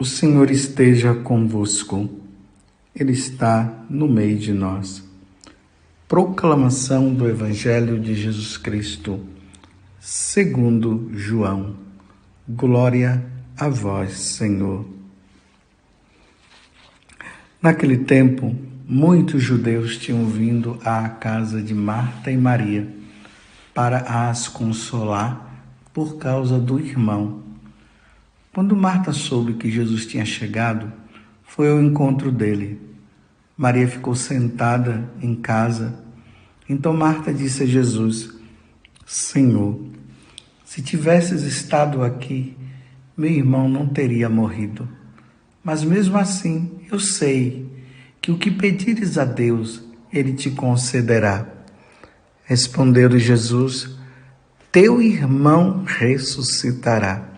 O Senhor esteja convosco, Ele está no meio de nós. Proclamação do Evangelho de Jesus Cristo, segundo João. Glória a vós, Senhor. Naquele tempo, muitos judeus tinham vindo à casa de Marta e Maria para as consolar por causa do irmão. Quando Marta soube que Jesus tinha chegado, foi ao encontro dele. Maria ficou sentada em casa. Então Marta disse a Jesus: Senhor, se tivesses estado aqui, meu irmão não teria morrido. Mas mesmo assim, eu sei que o que pedires a Deus, Ele te concederá. Respondeu Jesus: Teu irmão ressuscitará.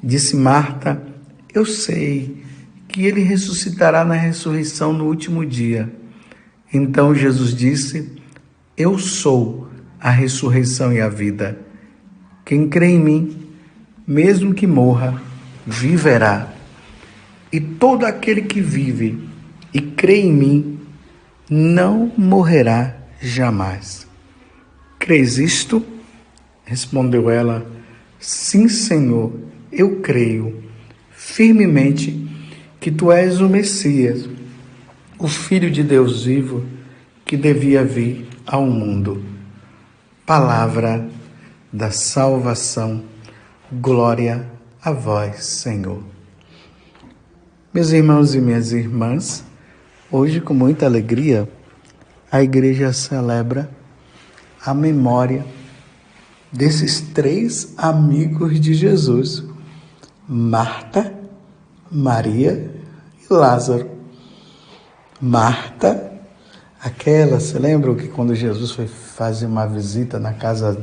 Disse Marta: Eu sei que ele ressuscitará na ressurreição no último dia. Então Jesus disse: Eu sou a ressurreição e a vida. Quem crê em mim, mesmo que morra, viverá. E todo aquele que vive e crê em mim, não morrerá jamais. Crês isto? Respondeu ela: Sim, Senhor, eu creio firmemente que tu és o Messias, o Filho de Deus vivo, que devia vir ao mundo. Palavra da salvação. Glória a vós, Senhor. Meus irmãos e minhas irmãs, hoje, com muita alegria, a igreja celebra a memória desses 3 amigos de Jesus: Marta, Maria e Lázaro. Marta, você lembra que quando Jesus foi fazer uma visita na casa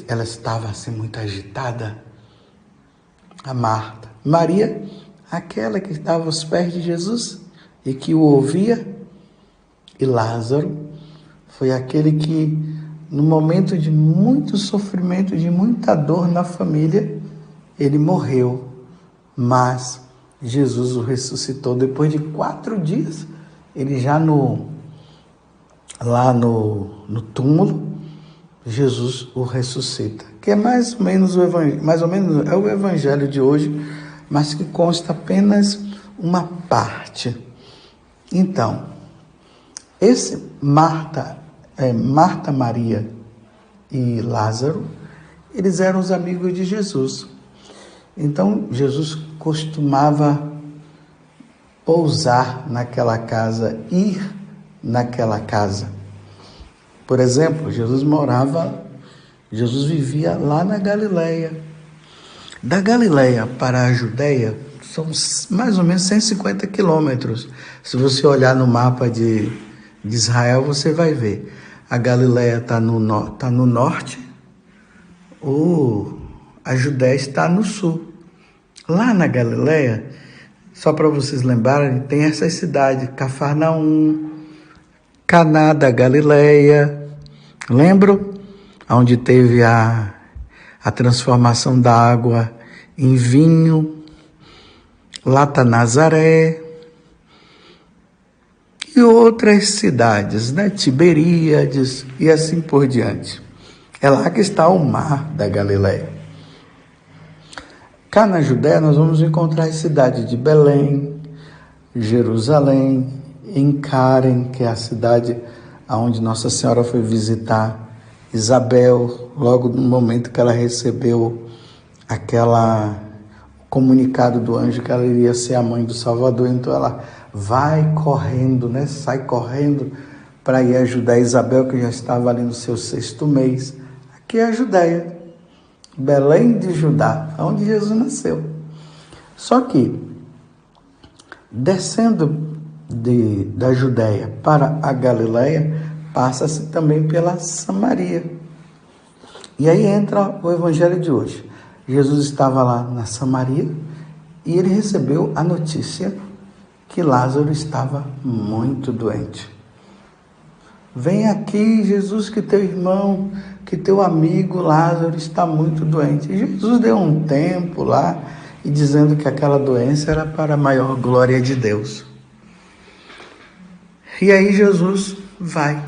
ela estava assim muito agitada? A Marta. Maria, aquela que estava aos pés de Jesus e que o ouvia. E Lázaro foi aquele que, no momento de muito sofrimento, de muita dor na família, ele morreu, mas Jesus o ressuscitou. Depois de 4 dias, ele já lá no túmulo, Jesus o ressuscita. Que é mais ou menos é o evangelho de hoje, mas que consta apenas uma parte. Então, esse Marta, Maria e Lázaro, eles eram os amigos de Jesus. Então, Jesus costumava pousar naquela casa, ir naquela casa. Por exemplo, Jesus vivia lá na Galileia. Da Galileia para a Judeia, são mais ou menos 150 quilômetros. Se você olhar no mapa de Israel, você vai ver. A Galileia está no norte, a Judéia está no sul. Lá na Galileia, só para vocês lembrarem, tem essas cidades: Cafarnaum, Caná da Galileia. Lembram? Onde teve a transformação da água em vinho. Lá está Nazaré. E outras cidades, Tiberíades e assim por diante. É lá que está o mar da Galileia. Cá na Judéia nós vamos encontrar as cidades de Belém, Jerusalém, em Karen, que é a cidade onde Nossa Senhora foi visitar Isabel, logo no momento que ela recebeu comunicado do anjo que ela iria ser a mãe do Salvador. Então ela vai correndo, sai correndo para ir ajudar Isabel, que já estava ali no seu 6º mês. Aqui é a Judéia, Belém de Judá, onde Jesus nasceu. Só que, descendo da Judéia para a Galileia, passa-se também pela Samaria. E aí entra o evangelho de hoje. Jesus estava lá na Samaria e ele recebeu a notícia que Lázaro estava muito doente. Vem aqui, Jesus, que teu irmão, que teu amigo Lázaro está muito doente. E Jesus deu um tempo lá e dizendo que aquela doença era para a maior glória de Deus. E aí Jesus vai.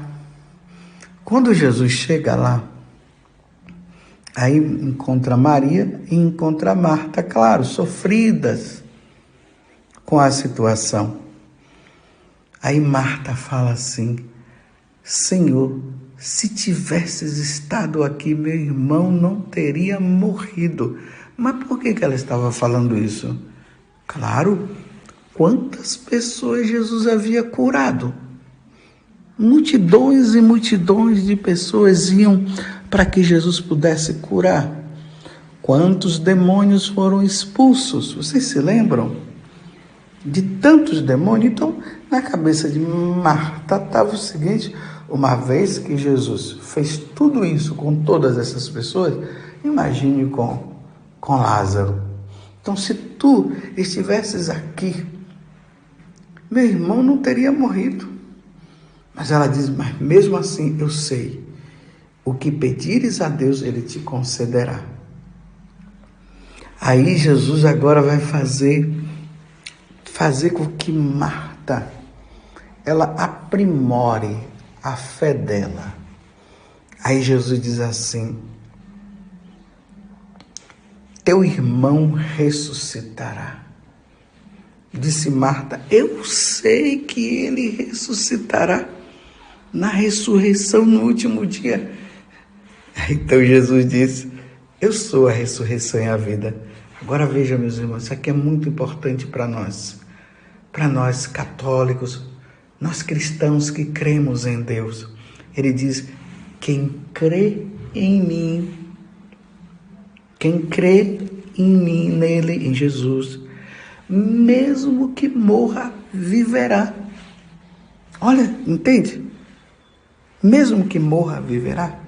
Quando Jesus chega lá, aí encontra Maria e encontra Marta, claro, sofridas com a situação. Aí Marta fala assim: Senhor, se tivesses estado aqui, meu irmão não teria morrido. Mas por que ela estava falando isso? Claro, quantas pessoas Jesus havia curado? Multidões e multidões de pessoas iam para que Jesus pudesse curar. Quantos demônios foram expulsos? Vocês se lembram? De tantos demônios. Então, na cabeça de Marta estava o seguinte: uma vez que Jesus fez tudo isso com todas essas pessoas, imagine com Lázaro. Então, se tu estivesses aqui, meu irmão não teria morrido. Mas ela diz: mas mesmo assim eu sei, o que pedires a Deus, Ele te concederá. Aí Jesus agora vai fazer com que Marta, ela aprimore a fé dela. Aí Jesus diz assim: teu irmão ressuscitará. Disse Marta: eu sei que ele ressuscitará na ressurreição no último dia. Então Jesus disse: eu sou a ressurreição e a vida. Agora veja, meus irmãos, isso aqui é muito importante para nós católicos, nós cristãos que cremos em Deus. Ele diz: quem crê em mim, nele, em Jesus, mesmo que morra, viverá. Olha, entende? Mesmo que morra, viverá.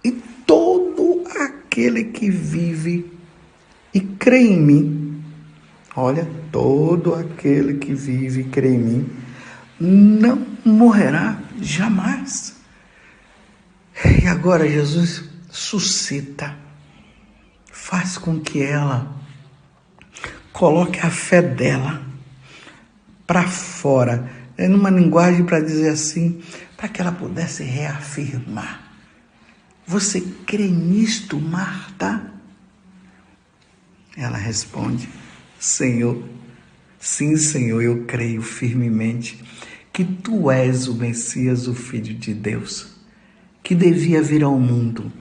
E todo aquele que vive e crê em mim, olha, todo aquele que vive e crê em mim, não morrerá jamais. E agora Jesus suscita, faz com que ela coloque a fé dela para fora, numa linguagem para dizer assim, para que ela pudesse reafirmar: você crê nisto, Marta? Ela responde: Senhor, sim, Senhor, eu creio firmemente que tu és o Messias, o Filho de Deus, que devia vir ao mundo.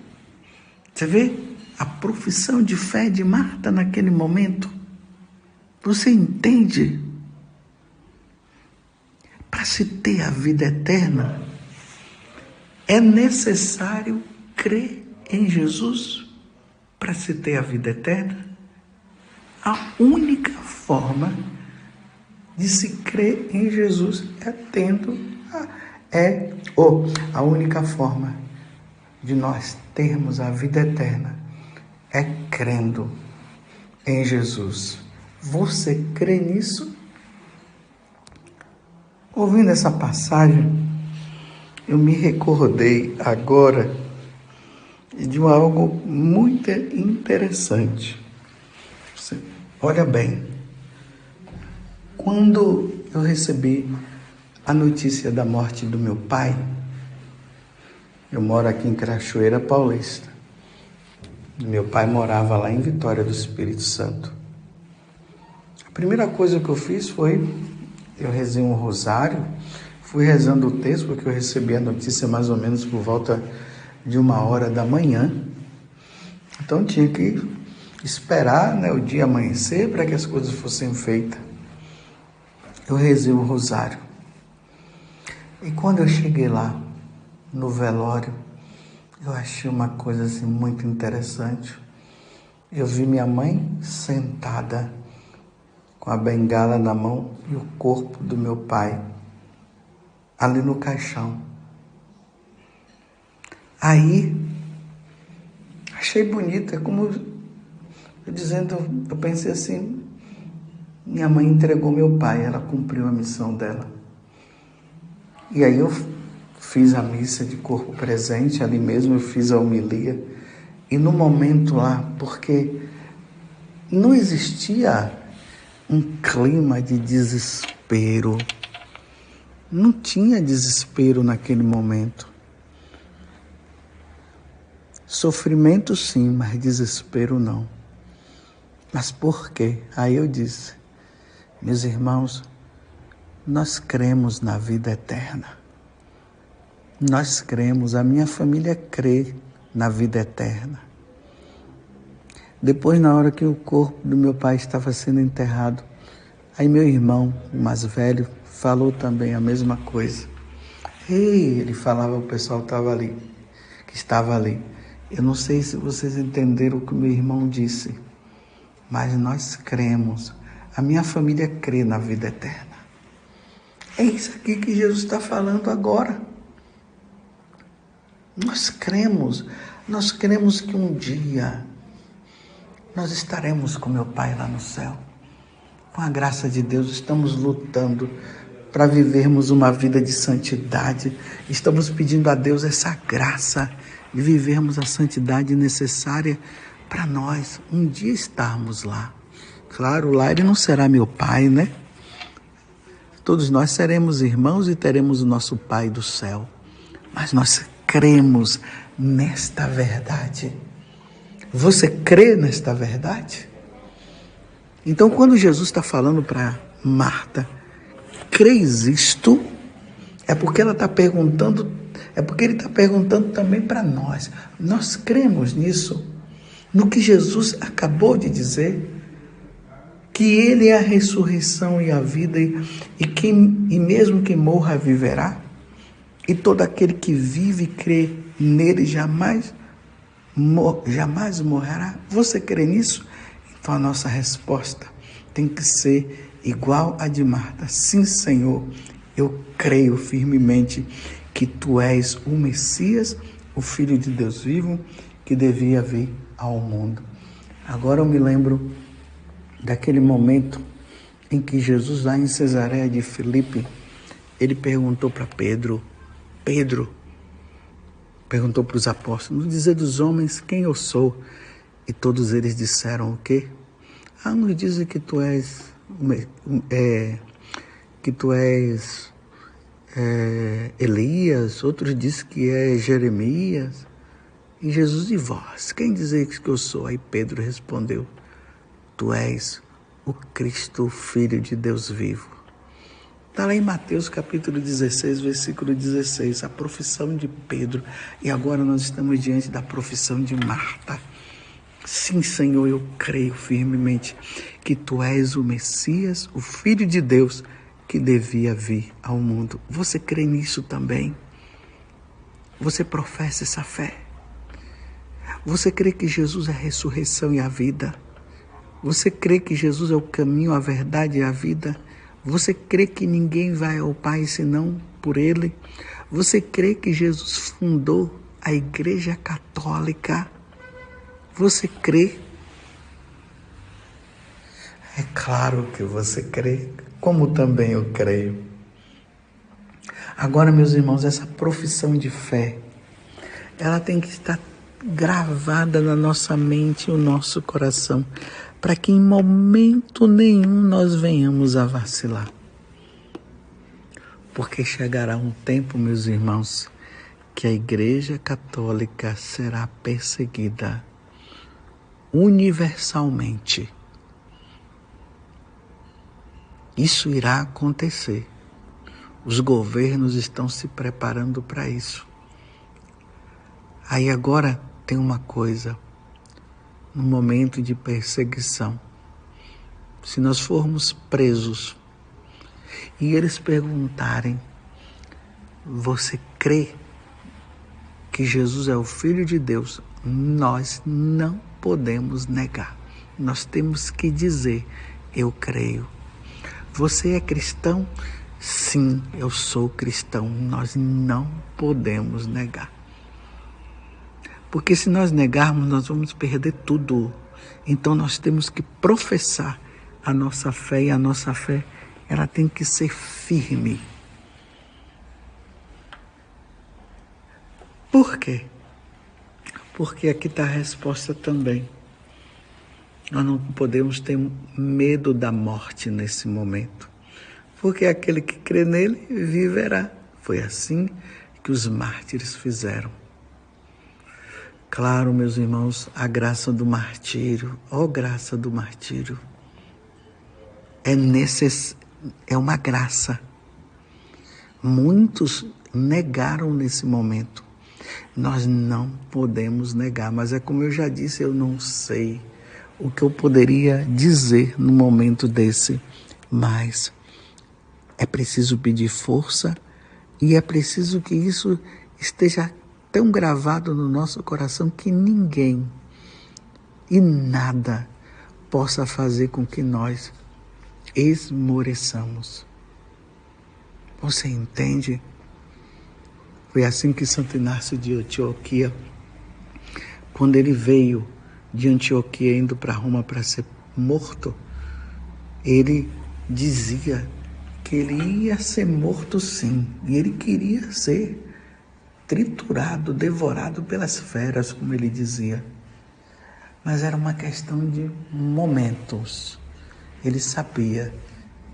Você vê a profissão de fé de Marta naquele momento? Você entende? Para se ter a vida eterna, é necessário crer em Jesus. Para se ter a vida eterna, a única forma de se crer em Jesus a única forma de nós termos a vida eterna é crendo em Jesus. Você crê nisso? Ouvindo essa passagem, eu me recordei agora de algo muito interessante. Olha bem, quando eu recebi a notícia da morte do meu pai, eu moro aqui em Cachoeira Paulista. Meu pai morava lá em Vitória do Espírito Santo. A primeira coisa que eu fiz foi, eu rezei um rosário, fui rezando o texto, porque eu recebi a notícia mais ou menos por volta de 1h da manhã. Então tinha que esperar, o dia amanhecer para que as coisas fossem feitas. Eu rezei o rosário. E quando eu cheguei lá, no velório, eu achei uma coisa assim muito interessante. Eu vi minha mãe sentada com a bengala na mão e o corpo do meu pai ali no caixão. Aí, achei bonito, é como eu pensei assim, minha mãe entregou meu pai, ela cumpriu a missão dela. E aí eu fiz a missa de corpo presente, ali mesmo eu fiz a homilia, e no momento lá, porque não existia um clima de desespero. Não tinha desespero naquele momento. Sofrimento sim, mas desespero não. Mas por quê? Aí eu disse, meus irmãos, nós cremos na vida eterna. Nós cremos, a minha família crê na vida eterna. Depois, na hora que o corpo do meu pai estava sendo enterrado, aí meu irmão, o mais velho, falou também a mesma coisa. Ei, ele falava, o pessoal que estava ali. Eu não sei se vocês entenderam o que meu irmão disse, mas nós cremos. A minha família crê na vida eterna. É isso aqui que Jesus está falando agora. Nós cremos que um dia nós estaremos com meu Pai lá no céu. Com a graça de Deus, estamos lutando para vivermos uma vida de santidade. Estamos pedindo a Deus essa graça de vivermos a santidade necessária para nós um dia estarmos lá. Claro, lá Ele não será meu Pai, né? Todos nós seremos irmãos e teremos o nosso Pai do céu. Mas nós cremos nesta verdade. Você crê nesta verdade? Então, quando Jesus está falando para Marta, crês isto? É porque ela está perguntando, é porque ele está perguntando também para nós. Nós cremos nisso? No que Jesus acabou de dizer? Que Ele é a ressurreição e a vida, e mesmo que morra, viverá? E todo aquele que vive e crê nele jamais morrerá. Você crê nisso? Então a nossa resposta tem que ser igual a de Marta. Sim, Senhor, eu creio firmemente que Tu és o Messias, o Filho de Deus vivo, que devia vir ao mundo. Agora eu me lembro daquele momento em que Jesus, lá em Cesareia de Filipe, ele perguntou para Pedro, perguntou para os apóstolos, no dizer dos homens, quem eu sou? E todos eles disseram o quê? Uns dizem que tu és Elias, outros dizem que é Jeremias. E Jesus, e vós? Quem dizeis que eu sou? Aí Pedro respondeu, tu és o Cristo, o Filho de Deus vivo. Está lá em Mateus capítulo 16, versículo 16, a profissão de Pedro. E agora nós estamos diante da profissão de Marta. Sim, Senhor, eu creio firmemente que Tu és o Messias, o Filho de Deus, que devia vir ao mundo. Você crê nisso também? Você professa essa fé? Você crê que Jesus é a ressurreição e a vida? Você crê que Jesus é o caminho, a verdade e a vida? Você crê que ninguém vai ao Pai senão por Ele? Você crê que Jesus fundou a Igreja Católica? Você crê? É claro que você crê, como também eu creio. Agora, meus irmãos, essa profissão de fé, ela tem que estar gravada na nossa mente e no nosso coração, para que em momento nenhum nós venhamos a vacilar. Porque chegará um tempo, meus irmãos, que a Igreja Católica será perseguida universalmente. Isso irá acontecer. Os governos estão se preparando para isso. Aí agora tem uma coisa, no momento de perseguição, se nós formos presos e eles perguntarem, você crê que Jesus é o Filho de Deus? Nós não podemos negar. Nós temos que dizer, eu creio. Você é cristão? Sim, eu sou cristão. Nós não podemos negar. Porque se nós negarmos, nós vamos perder tudo. Então nós temos que professar a nossa fé, e a nossa fé, ela tem que ser firme. Por quê? Porque aqui está a resposta também. Nós não podemos ter medo da morte nesse momento, porque aquele que crê nele viverá. Foi assim que os mártires fizeram. Claro, meus irmãos, a graça do martírio, ó graça do martírio, é uma graça. Muitos negaram nesse momento. Nós não podemos negar, mas é como eu já disse, eu não sei o que eu poderia dizer no momento desse, mas é preciso pedir força e é preciso que isso esteja tão gravado no nosso coração que ninguém e nada possa fazer com que nós esmoreçamos. Você entende? Foi assim que Santo Inácio de Antioquia, quando ele veio de Antioquia indo para Roma para ser morto, ele dizia que ele ia ser morto sim, e ele queria ser triturado, devorado pelas feras, como ele dizia. Mas era uma questão de momentos. Ele sabia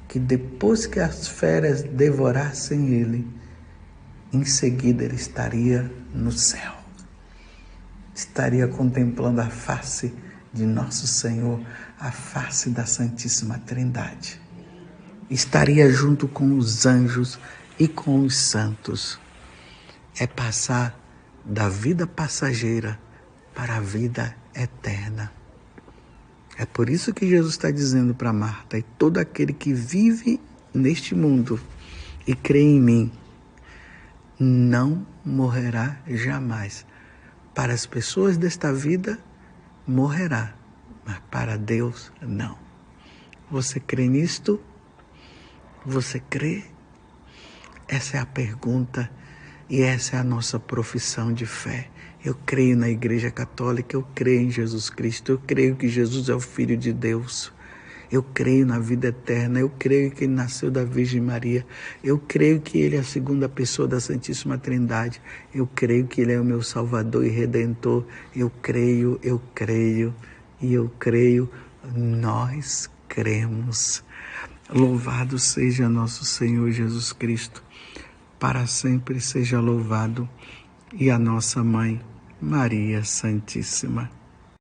que depois que as feras devorassem ele, em seguida ele estaria no céu. Estaria contemplando a face de nosso Senhor, a face da Santíssima Trindade. Estaria junto com os anjos e com os santos. É passar da vida passageira para a vida eterna. É por isso que Jesus está dizendo para Marta: e todo aquele que vive neste mundo e crê em mim, não morrerá jamais. Para as pessoas desta vida, morrerá, mas para Deus, não. Você crê nisto? Você crê? Essa é a pergunta e essa é a nossa profissão de fé. Eu creio na Igreja Católica, eu creio em Jesus Cristo, eu creio que Jesus é o Filho de Deus. Eu creio na vida eterna, eu creio que ele nasceu da Virgem Maria, eu creio que ele é a segunda pessoa da Santíssima Trindade, eu creio que ele é o meu Salvador e Redentor, eu creio, e eu creio, nós cremos. Louvado seja nosso Senhor Jesus Cristo, para sempre seja louvado, e a nossa Mãe, Maria Santíssima.